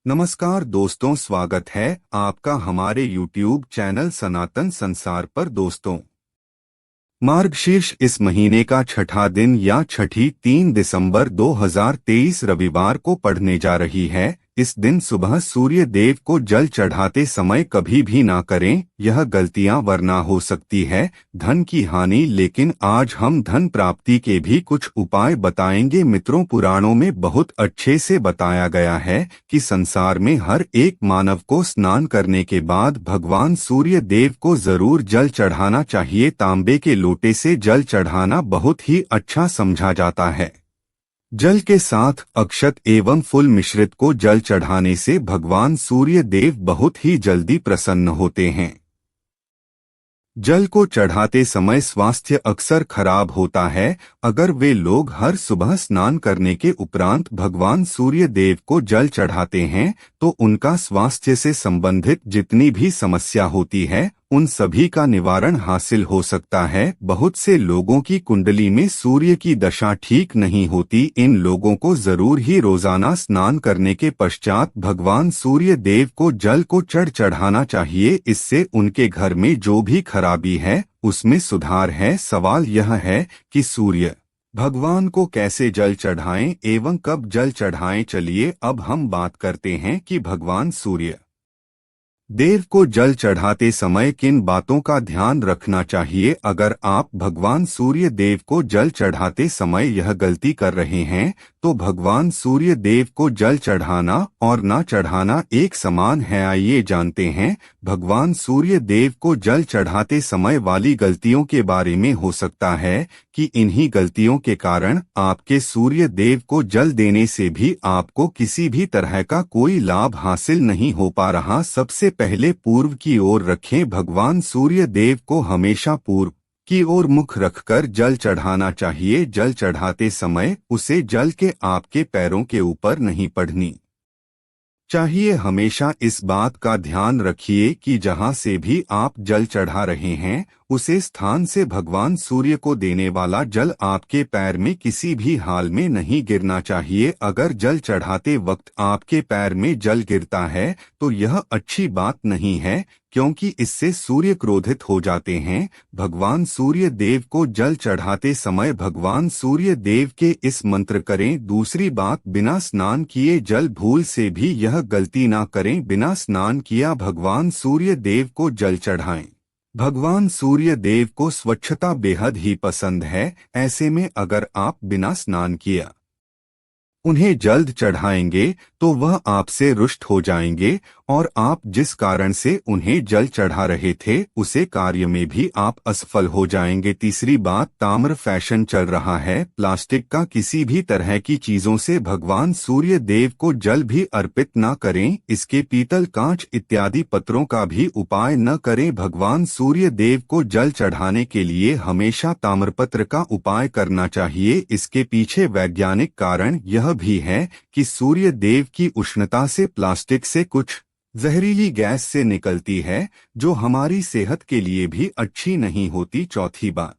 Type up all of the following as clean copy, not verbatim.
नमस्कार दोस्तों, स्वागत है आपका हमारे YouTube चैनल सनातन संसार पर। दोस्तों, मार्गशीर्ष इस महीने का छठा दिन या छठी 3 दिसंबर 2023 रविवार को पड़ने जा रही है। इस दिन सुबह सूर्य देव को जल चढ़ाते समय कभी भी ना करें, यह गलतियां वरना हो सकती है धन की हानि। लेकिन आज हम धन प्राप्ति के भी कुछ उपाय बताएंगे। मित्रों, पुराणों में बहुत अच्छे से बताया गया है कि संसार में हर एक मानव को स्नान करने के बाद भगवान सूर्य देव को जरूर जल चढ़ाना चाहिए। तांबे के लोटे से जल चढ़ाना बहुत ही अच्छा समझा जाता है। जल के साथ अक्षत एवं फूल मिश्रित को जल चढ़ाने से भगवान सूर्य देव बहुत ही जल्दी प्रसन्न होते हैं। जल को चढ़ाते समय स्वास्थ्य अक्सर खराब होता है। अगर वे लोग हर सुबह स्नान करने के उपरांत भगवान सूर्य देव को जल चढ़ाते हैं तो उनका स्वास्थ्य से संबंधित जितनी भी समस्या होती है उन सभी का निवारण हासिल हो सकता है। बहुत से लोगों की कुंडली में सूर्य की दशा ठीक नहीं होती। इन लोगों को जरूर ही रोजाना स्नान करने के पश्चात भगवान सूर्य देव को जल को चढ़ाना चाहिए। इससे उनके घर में जो भी खराबी है उसमें सुधार है। सवाल यह है कि सूर्य भगवान को कैसे जल चढ़ाएं एवं कब जल चढ़ाएं। चलिए अब हम बात करते हैं कि भगवान सूर्य देव को जल चढ़ाते समय किन बातों का ध्यान रखना चाहिए। अगर आप भगवान सूर्य देव को जल चढ़ाते समय यह गलती कर रहे हैं तो भगवान सूर्य देव को जल चढ़ाना और ना चढ़ाना एक समान है। आइए जानते हैं भगवान सूर्य देव को जल चढ़ाते समय वाली गलतियों के बारे में। हो सकता है कि इन्हीं गलतियों के कारण आपके सूर्य देव को जल देने से भी आपको किसी भी तरह का कोई लाभ हासिल नहीं हो पा रहा। सबसे पहले पूर्व की ओर रखें। भगवान सूर्य देव को हमेशा पूर्व की ओर मुख रखकर जल चढ़ाना चाहिए। जल चढ़ाते समय उसे जल के आपके पैरों के ऊपर नहीं पड़नी चाहिए। हमेशा इस बात का ध्यान रखिए कि जहां से भी आप जल चढ़ा रहे हैं उसे स्थान से भगवान सूर्य को देने वाला जल आपके पैर में किसी भी हाल में नहीं गिरना चाहिए। अगर जल चढ़ाते वक्त आपके पैर में जल गिरता है तो यह अच्छी बात नहीं है, क्योंकि इससे सूर्य क्रोधित हो जाते हैं। भगवान सूर्य देव को जल चढ़ाते समय भगवान सूर्य देव के इस मंत्र करें। दूसरी बात, बिना स्नान किए जल भूल से भी यह गलती ना करें। बिना स्नान किया भगवान सूर्य देव को जल चढ़ाएं। भगवान सूर्य देव को स्वच्छता बेहद ही पसंद है। ऐसे में अगर आप बिना स्नान किया उन्हें जल्द चढ़ाएंगे तो वह आपसे रुष्ट हो जाएंगे और आप जिस कारण से उन्हें जल चढ़ा रहे थे उसे कार्य में भी आप असफल हो जाएंगे। तीसरी बात, ताम्र फैशन चल रहा है। प्लास्टिक का किसी भी तरह की चीजों से भगवान सूर्य देव को जल भी अर्पित न करें। इसके पीतल, कांच इत्यादि पत्रों का भी उपाय न करें। भगवान सूर्य देव को जल चढ़ाने के लिए हमेशा ताम्रपत्र का उपाय करना चाहिए। इसके पीछे वैज्ञानिक कारण यह भी है कि सूर्य देव की उष्णता से प्लास्टिक से कुछ जहरीली गैस से निकलती है जो हमारी सेहत के लिए भी अच्छी नहीं होती। चौथी बात,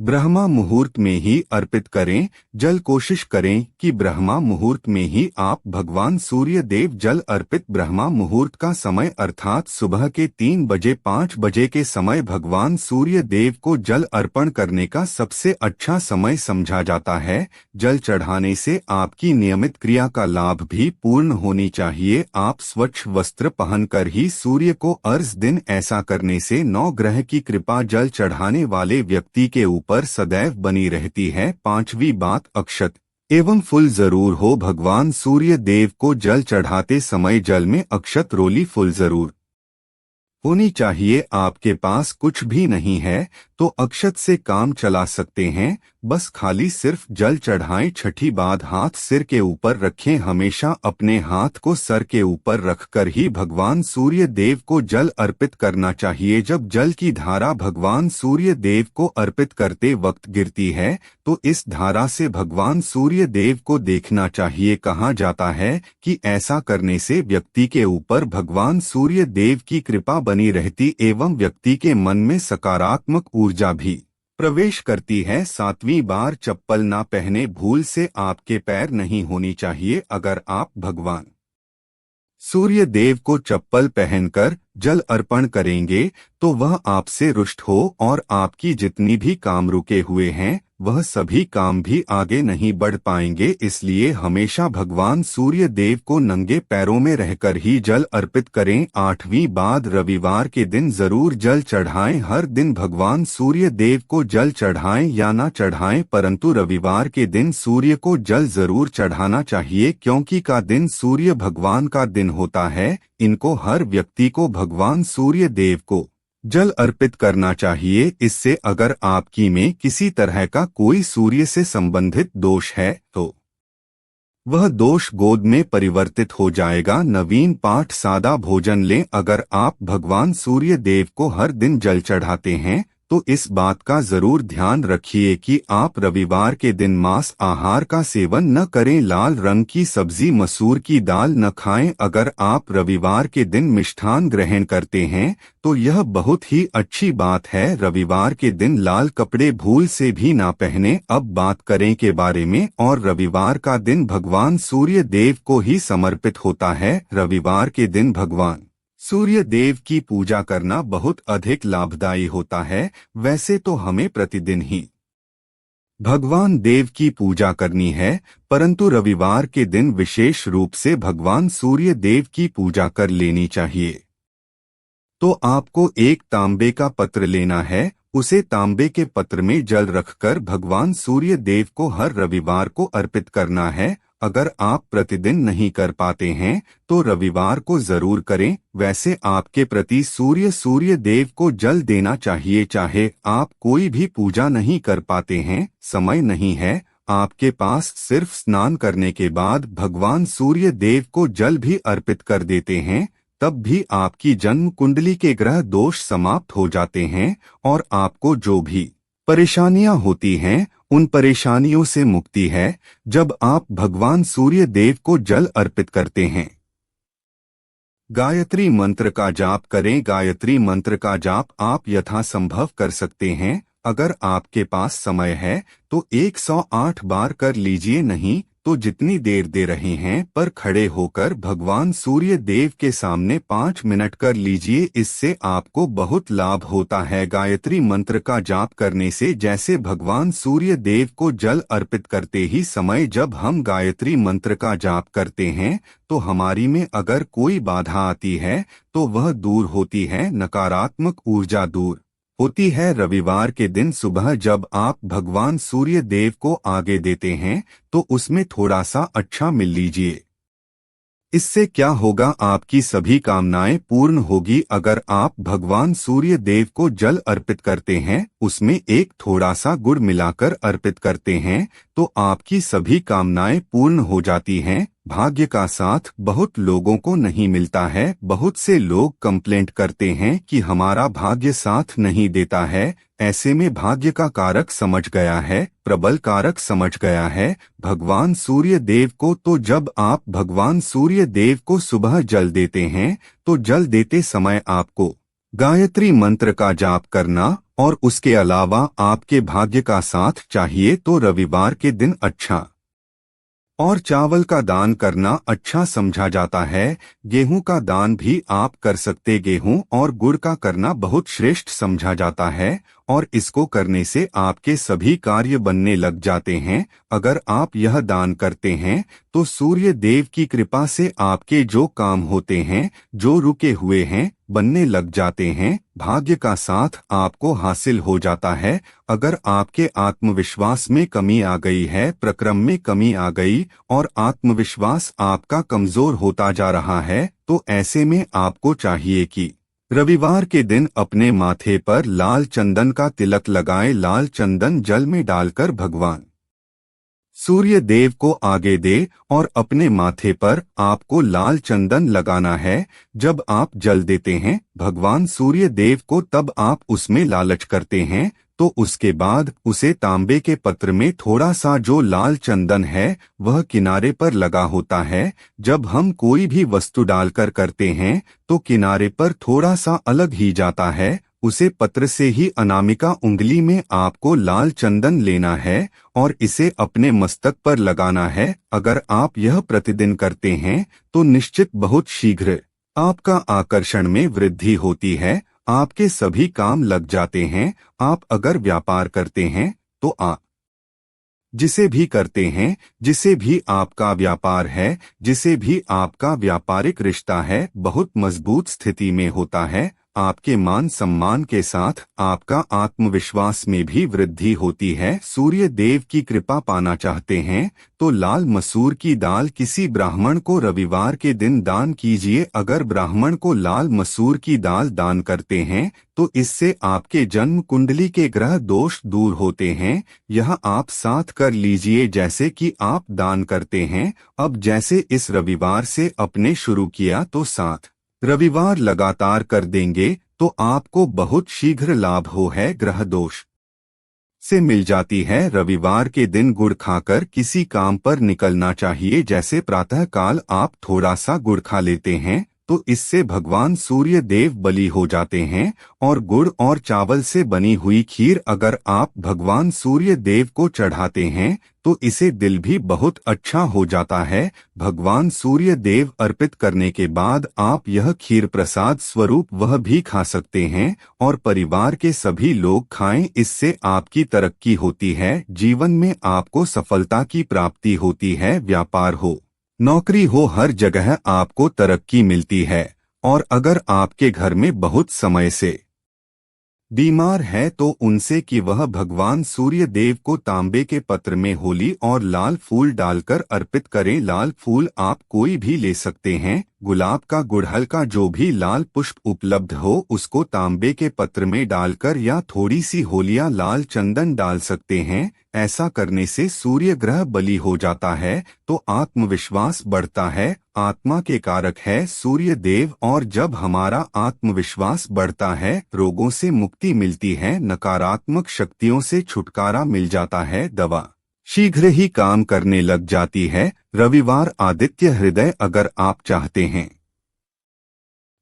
ब्रह्मा मुहूर्त में ही अर्पित करें जल। कोशिश करें कि ब्रह्मा मुहूर्त में ही आप भगवान सूर्य देव जल अर्पित। ब्रह्मा मुहूर्त का समय अर्थात सुबह के 3 बजे 5 बजे के समय भगवान सूर्य देव को जल अर्पण करने का सबसे अच्छा समय समझा जाता है। जल चढ़ाने से आपकी नियमित क्रिया का लाभ भी पूर्ण होनी चाहिए। आप स्वच्छ वस्त्र पहनकर ही सूर्य को अर्घ दें। ऐसा करने से 9 ग्रह की कृपा जल चढ़ाने वाले व्यक्ति के ऊपर सदैव बनी रहती है। पांचवी बात, अक्षत एवं फूल जरूर हो। भगवान सूर्य देव को जल चढ़ाते समय जल में अक्षत रोली फूल जरूर होनी चाहिए। आपके पास कुछ भी नहीं है तो अक्षत से काम चला सकते हैं, बस खाली सिर्फ जल चढ़ाएं। छठी बात, हाथ सिर के ऊपर रखें। हमेशा अपने हाथ को सर के ऊपर रखकर ही भगवान सूर्य देव को जल अर्पित करना चाहिए। जब जल की धारा भगवान सूर्य देव को अर्पित करते वक्त गिरती है तो इस धारा से भगवान सूर्य देव को देखना चाहिए। कहा जाता है कि ऐसा करने से व्यक्ति के ऊपर भगवान सूर्य देव की कृपा बनी रहती एवं व्यक्ति के मन में सकारात्मक ऊर्जा भी प्रवेश करती है। 7वीं बार, चप्पल ना पहने। भूल से आपके पैर नहीं होनी चाहिए। अगर आप भगवान सूर्य देव को चप्पल पहनकर जल अर्पण करेंगे तो वह आपसे रुष्ट हो और आपकी जितनी भी काम रुके हुए हैं वह सभी काम भी आगे नहीं बढ़ पाएंगे। इसलिए हमेशा भगवान सूर्य देव को नंगे पैरों में रहकर ही जल अर्पित करें। 8वीं बात, रविवार के दिन जरूर जल चढ़ाएं। हर दिन भगवान सूर्य देव को जल चढ़ाएं या ना चढ़ाएं, परंतु रविवार के दिन सूर्य को जल जरूर चढ़ाना चाहिए, क्योंकि का दिन सूर्य भगवान का दिन होता है। इनको हर व्यक्ति को भगवान सूर्य देव को जल अर्पित करना चाहिए। इससे अगर आपकी में किसी तरह का कोई सूर्य से संबंधित दोष है तो वह दोष गोद में परिवर्तित हो जाएगा। नवीन पाठ, सादा भोजन लें। अगर आप भगवान सूर्य देव को हर दिन जल चढ़ाते हैं तो इस बात का जरूर ध्यान रखिए कि आप रविवार के दिन मांस आहार का सेवन न करें। लाल रंग की सब्जी, मसूर की दाल न खाएं। अगर आप रविवार के दिन मिष्ठान ग्रहण करते हैं तो यह बहुत ही अच्छी बात है। रविवार के दिन लाल कपड़े भूल से भी ना पहने। अब बात करें के बारे में, और रविवार का दिन भगवान सूर्य देव को ही समर्पित होता है। रविवार के दिन भगवान सूर्य देव की पूजा करना बहुत अधिक लाभदायी होता है। वैसे तो हमें प्रतिदिन ही भगवान देव की पूजा करनी है, परंतु रविवार के दिन विशेष रूप से भगवान सूर्य देव की पूजा कर लेनी चाहिए। तो आपको एक तांबे का पत्र लेना है, उसे तांबे के पत्र में जल रखकर भगवान सूर्य देव को हर रविवार को अर्पित करना है। अगर आप प्रतिदिन नहीं कर पाते हैं तो रविवार को जरूर करें। वैसे आपके प्रति सूर्य देव को जल देना चाहिए। चाहे आप कोई भी पूजा नहीं कर पाते हैं, समय नहीं है, आपके पास सिर्फ स्नान करने के बाद भगवान सूर्य देव को जल भी अर्पित कर देते हैं, तब भी आपकी जन्म कुंडली के ग्रह दोष समाप्त हो जाते हैं और आपको जो भी परेशानियां होती हैं उन परेशानियों से मुक्ति है जब आप भगवान सूर्य देव को जल अर्पित करते हैं। गायत्री मंत्र का जाप करें। गायत्री मंत्र का जाप आप यथासंभव कर सकते हैं। अगर आपके पास समय है तो 108 बार कर लीजिए, नहीं तो जितनी देर दे रहे हैं पर खड़े होकर भगवान सूर्य देव के सामने 5 मिनट कर लीजिए। इससे आपको बहुत लाभ होता है। गायत्री मंत्र का जाप करने से जैसे भगवान सूर्य देव को जल अर्पित करते ही समय जब हम गायत्री मंत्र का जाप करते हैं तो हमारी में अगर कोई बाधा आती है तो वह दूर होती है, नकारात्मक ऊर्जा दूर होती है। रविवार के दिन सुबह जब आप भगवान सूर्य देव को आगे देते हैं तो उसमें थोड़ा सा अच्छा मिल लीजिए। इससे क्या होगा, आपकी सभी कामनाएं पूर्ण होगी। अगर आप भगवान सूर्य देव को जल अर्पित करते हैं, उसमें एक थोड़ा सा गुड़ मिलाकर अर्पित करते हैं तो आपकी सभी कामनाएं पूर्ण हो जाती हैं। भाग्य का साथ बहुत लोगों को नहीं मिलता है। बहुत से लोग कंप्लेंट करते हैं कि हमारा भाग्य साथ नहीं देता है। ऐसे में भाग्य का कारक समझ गया है, प्रबल कारक समझ गया है भगवान सूर्य देव को। तो जब आप भगवान सूर्य देव को सुबह जल देते हैं तो जल देते समय आपको गायत्री मंत्र का जाप करना और उसके अलावा आपके भाग्य का साथ चाहिए तो रविवार के दिन अच्छा और चावल का दान करना अच्छा समझा जाता है। गेहूं का दान भी आप कर सकते। गेहूं और गुड़ का करना बहुत श्रेष्ठ समझा जाता है और इसको करने से आपके सभी कार्य बनने लग जाते हैं। अगर आप यह दान करते हैं तो सूर्य देव की कृपा से आपके जो काम होते हैं, जो रुके हुए हैं, बनने लग जाते हैं। भाग्य का साथ आपको हासिल हो जाता है। अगर आपके आत्मविश्वास में कमी आ गई है, प्रक्रम में कमी आ गई और आत्मविश्वास आपका कमजोर होता जा रहा है, तो ऐसे में आपको चाहिए कि रविवार के दिन अपने माथे पर लाल चंदन का तिलक लगाएं। लाल चंदन जल में डालकर भगवान सूर्य देव को आगे दे और अपने माथे पर आपको लाल चंदन लगाना है। जब आप जल देते हैं भगवान सूर्य देव को, तब आप उसमें लालच करते हैं तो उसके बाद उसे तांबे के पत्र में थोड़ा सा जो लाल चंदन है वह किनारे पर लगा होता है। जब हम कोई भी वस्तु डालकर करते हैं तो किनारे पर थोड़ा सा अलग ही जाता है। उसे पत्र से ही अनामिका उंगली में आपको लाल चंदन लेना है और इसे अपने मस्तक पर लगाना है। अगर आप यह प्रतिदिन करते हैं तो निश्चित बहुत शीघ्र आपका आकर्षण में वृद्धि होती है, आपके सभी काम लग जाते हैं। आप अगर व्यापार करते हैं तो आप जिसे भी करते हैं, जिसे भी आपका व्यापार है, जिसे भी आपका व्यापारिक रिश्ता है, बहुत मजबूत स्थिति में होता है। आपके मान सम्मान के साथ आपका आत्मविश्वास में भी वृद्धि होती है। सूर्य देव की कृपा पाना चाहते हैं तो लाल मसूर की दाल किसी ब्राह्मण को रविवार के दिन दान कीजिए। अगर ब्राह्मण को लाल मसूर की दाल दान करते हैं तो इससे आपके जन्म कुंडली के ग्रह दोष दूर होते हैं। यह आप साथ कर लीजिए जैसे कि आप दान करते हैं। अब जैसे इस रविवार से अपने शुरू किया तो 7 रविवार लगातार कर देंगे तो आपको बहुत शीघ्र लाभ हो है, ग्रह दोष से मिल जाती है। रविवार के दिन गुड़ खाकर किसी काम पर निकलना चाहिए। जैसे प्रातः काल आप थोड़ा सा गुड़ खा लेते हैं तो इससे भगवान सूर्य देव बलि हो जाते हैं। और गुड़ और चावल से बनी हुई खीर अगर आप भगवान सूर्य देव को चढ़ाते हैं तो इसे दिल भी बहुत अच्छा हो जाता है। भगवान सूर्य देव अर्पित करने के बाद आप यह खीर प्रसाद स्वरूप वह भी खा सकते हैं और परिवार के सभी लोग खाएं। इससे आपकी तरक्की होती है, जीवन में आपको सफलता की प्राप्ति होती है। व्यापार हो, नौकरी हो, हर जगह आपको तरक्की मिलती है। और अगर आपके घर में बहुत समय से बीमार है तो उनसे कि वह भगवान सूर्य देव को तांबे के पत्र में होली और लाल फूल डालकर अर्पित करें। लाल फूल आप कोई भी ले सकते हैं, गुलाब का, गुड़हल का, जो भी लाल पुष्प उपलब्ध हो उसको तांबे के पत्र में डालकर या थोड़ी सी होलिया लाल चंदन डाल सकते हैं। ऐसा करने से सूर्य ग्रह बलि हो जाता है तो आत्मविश्वास बढ़ता है। आत्मा के कारक है सूर्य देव और जब हमारा आत्मविश्वास बढ़ता है रोगों से मुक्ति मिलती है, नकारात्मक शक्तियों से छुटकारा मिल जाता है, दवा शीघ्र ही काम करने लग जाती है। रविवार आदित्य हृदय अगर आप चाहते हैं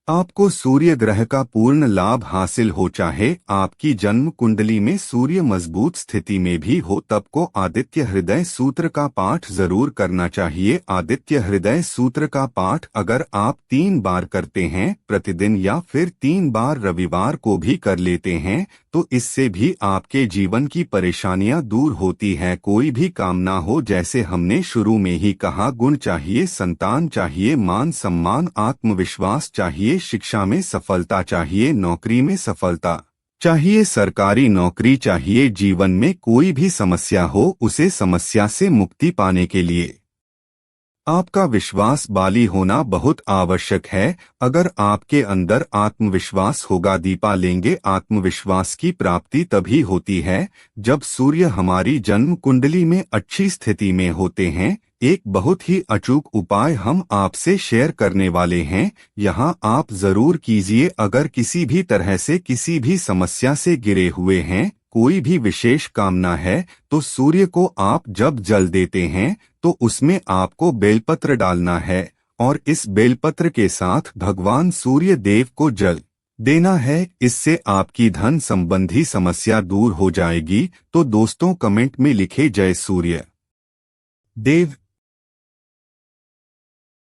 आपको सूर्य ग्रह का पूर्ण लाभ हासिल हो, चाहे आपकी जन्म कुंडली में सूर्य मजबूत स्थिति में भी हो, तब को आदित्य हृदय सूत्र का पाठ जरूर करना चाहिए। आदित्य हृदय सूत्र का पाठ अगर आप 3 बार करते हैं प्रतिदिन या फिर 3 बार रविवार को भी कर लेते हैं तो इससे भी आपके जीवन की परेशानियां दूर होती है। कोई भी कामना हो, जैसे हमने शुरू में ही कहा, गुण चाहिए, संतान चाहिए, मान सम्मान, आत्मविश्वास चाहिए, शिक्षा में सफलता चाहिए, नौकरी में सफलता चाहिए, सरकारी नौकरी चाहिए, जीवन में कोई भी समस्या हो उसे समस्या से मुक्ति पाने के लिए आपका विश्वास बाली होना बहुत आवश्यक है। अगर आपके अंदर आत्मविश्वास होगा, दीपा लेंगे, आत्मविश्वास की प्राप्ति तभी होती है जब सूर्य हमारी जन्म कुंडली में अच्छी स्थिति में होते हैं। एक बहुत ही अचूक उपाय हम आपसे शेयर करने वाले हैं, यहाँ आप जरूर कीजिए। अगर किसी भी तरह से किसी भी समस्या से घिरे हुए हैं, कोई भी विशेष कामना है तो सूर्य को आप जब जल देते हैं तो उसमें आपको बेलपत्र डालना है और इस बेलपत्र के साथ भगवान सूर्य देव को जल देना है। इससे आपकी धन संबंधी समस्या दूर हो जाएगी। तो दोस्तों कमेंट में लिखे जय सूर्य देव।